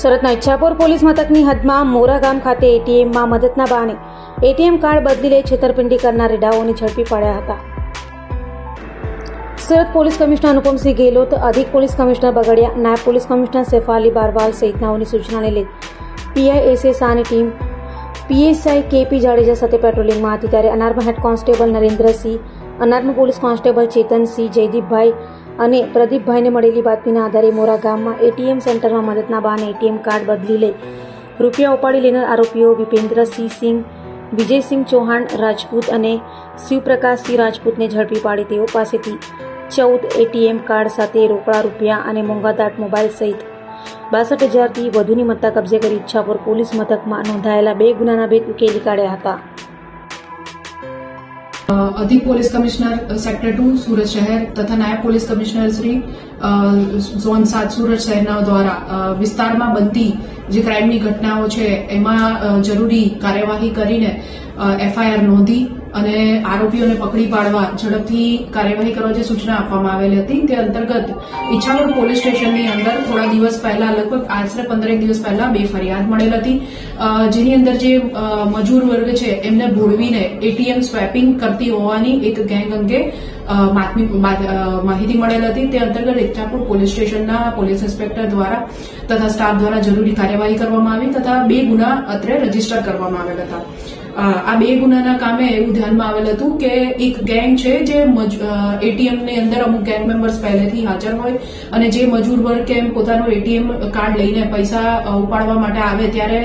સુરતના ઈચ્છાપુર પોલીસ મથકની હદમાં મોરા ગામ ખાતે એટીએમમાં મદદના બહાને એટીએમ કાર્ડ બદલી લઈ છેતરપિંડી કરનાર રેડાઓને ઝડપી પાડ્યા હતા. સુરત પોલીસ કમિશનર અનુપમસિંહ ગેહલોત, અધિક પોલીસ કમિશનર બગડિયા, નાયબ પોલીસ કમિશનર સૈફાલી બારવાલ સહિતનાઓની સૂચનાને લઈ પીઆઈ શાહની ટીમ પીએસઆઈ કેપી જાડેજા સાથે પેટ્રોલિંગમાં હતી. ત્યારે અનારમાં હેડ કોન્સ્ટેબલ નરેન્દ્રસિંહ, અનારમાં પોલીસ કોન્સ્ટેબલ ચેતનસિંહ, જયદીપભાઈ અને પ્રદીપભાઈને મળેલી બાતમીના આધારે મોરા ગામમાં એટીએમ સેન્ટરમાં મદદના બહાને એટીએમ કાર્ડ બદલી લઈ રૂપિયા ઉપાડી લેનાર આરોપીઓ વિપેન્દ્રસિંહ સિંહ, વિજયસિંહ ચૌહાણ રાજપૂત અને શિવપ્રકાશસિંહ રાજપૂતને ઝડપી પાડી તેઓ પાસેથી 14 એટીએમ કાર્ડ સાથે રોકડા રૂપિયા અને મોંઘાદાટ મોબાઈલ સહિત 62,000થી વધુની મત્તા કબજે કરી ઈચ્છાપુર પોલીસ મથકમાં નોંધાયેલા 2 ગુનાના ભેદ ઉકેલી કાઢ્યા હતા. અધિક પોલીસ કમિશનર સેક્ટર 2 સુરત શહેર તથા નાયબ police commissioner Shri zone 7 Surat શહેરના દ્વારા વિસ્તારમાં બનતી જે ક્રાઇમની ઘટનાઓ છે એમાં જરૂરી કાર્યવાહી કરીને એફઆઈઆર નોંધી અને આરોપીઓને પકડી પાડવા ઝડપથી કાર્યવાહી કરવા જે સૂચના આપવામાં આવેલી હતી તે અંતર્ગત ઈચ્છાપુર પોલીસ સ્ટેશનની અંદર થોડા દિવસ પહેલા લગભગ આશરે 15 દિવસ પહેલા 2 ફરિયાદ મળેલ હતી, જેની અંદર જે મજૂર વર્ગ છે એમને ભોળવીને એટીએમ સ્વેપિંગ કરતી હોવાની એક ગેંગ અંગે માહિતી મળેલ હતી. તે અંતર્ગત ઈચ્છાપુર પોલીસ સ્ટેશનના પોલીસ ઇન્સ્પેક્ટર દ્વારા તથા સ્ટાફ દ્વારા જરૂરી કાર્યવાહી કરવામાં આવી તથા 2 ગુના અત્રે રજીસ્ટર કરવામાં આવેલ હતા. આ 2 ગુનાના કામે એવું ધ્યાનમાં આવેલ હતું કે એક ગેંગ છે જે એટીએમ ની અંદર અમુક ગેંગ મેમ્બર્સ પહેલેથી હાજર હોય અને જે મજૂર વર્ગ કેમ પોતાનું એટીએમ કાર્ડ લઈને પૈસા ઉપાડવા માટે આવે ત્યારે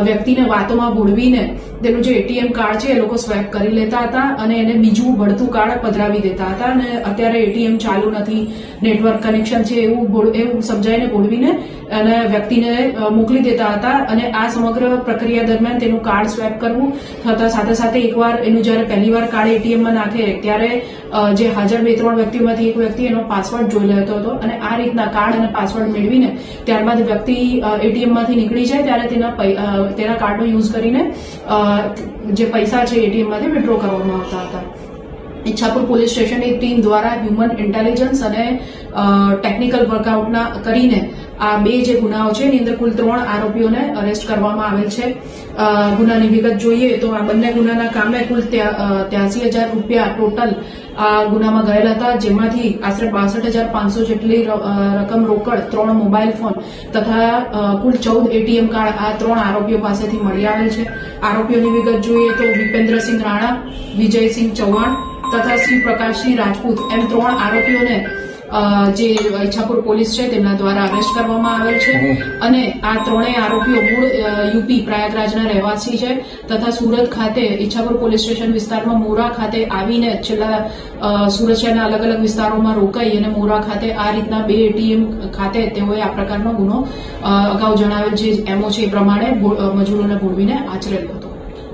વ્યક્તિને વાતોમાં ભોળવીને તેનું જે એટીએમ કાર્ડ છે એ લોકો સ્વેપ કરી લેતા હતા અને એને બીજું ભળતું કાર્ડ પધરાવી દેતા હતા અને અત્યારે એટીએમ ચાલુ નથી, નેટવર્ક કનેક્શન છે એવું સમજાઈને ભોળવીને અને વ્યક્તિને મોકલી દેતા હતા અને આ સમગ્ર પ્રક્રિયા દરમિયાન તેનું કાર્ડ સ્વેપ કરવું થતા સાથે સાથે એકવાર એનું જયારે પહેલીવાર કાર્ડ એટીએમમાં નાખે ત્યારે જે હાજર 2-3 વ્યક્તિઓમાંથી એક વ્યક્તિ એનો પાસવર્ડ જોઈ લેતો હતો અને આ રીતના કાર્ડ અને પાસવર્ડ મેળવીને ત્યારબાદ વ્યક્તિ એટીએમમાંથી નીકળી જાય ત્યારે તેના કાર્ડનો યુઝ કરીને જે પૈસા છે એટીએમમાંથી વિથડ્રો કરવામાં આવતા હતા. ઈચ્છાપુર પોલીસ સ્ટેશનની ટીમ દ્વારા હ્યુમન ઇન્ટેલિજન્સ અને ટેકનિકલ વર્કઆઉટના કરીને આ 2 જે ગુનાઓ છે એની અંદર કુલ 3 આરોપીઓને અરેસ્ટ કરવામાં આવેલ છે. ગુનાની વિગત જોઈએ તો આ બંને ગુનાના કામે કુલ 83,000 રૂપિયા ટોટલ આ ગુનામાં ગયેલા હતા, જેમાંથી આશરે 62,500 જેટલી રકમ રોકડ, 3 મોબાઈલ ફોન તથા કુલ 14 એટીએમ કાર્ડ આ 3 આરોપીઓ પાસેથી મળી આવેલ છે. આરોપીઓની વિગત જોઈએ તો વિપેન્દ્રસિંહ રાણા, વિજયસિંહ ચૌહાણ તથા શિવપ્રકાશસિંહ રાજપૂત એમ 3 આરોપીઓને જે ઈચ્છાપુર પોલીસ છે તેમના દ્વારા અરેસ્ટ કરવામાં આવેલ છે અને આ 3 આરોપીઓ મૂળ યુપી પ્રયાગરાજના રહેવાસી છે તથા સુરત ખાતે ઈચ્છાપુર પોલીસ સ્ટેશન વિસ્તારમાં મોરા ખાતે આવીને છેલ્લા સુરત શહેરના અલગ અલગ વિસ્તારોમાં રોકાઈ અને મોરા ખાતે આ રીતના 2 એટીએમ ખાતે તેઓએ આ પ્રકારનો ગુનો અગાઉ જણાવેલ જે એમઓ છે એ પ્રમાણે મજૂરોને ભોળવીને આચરેલો હતો.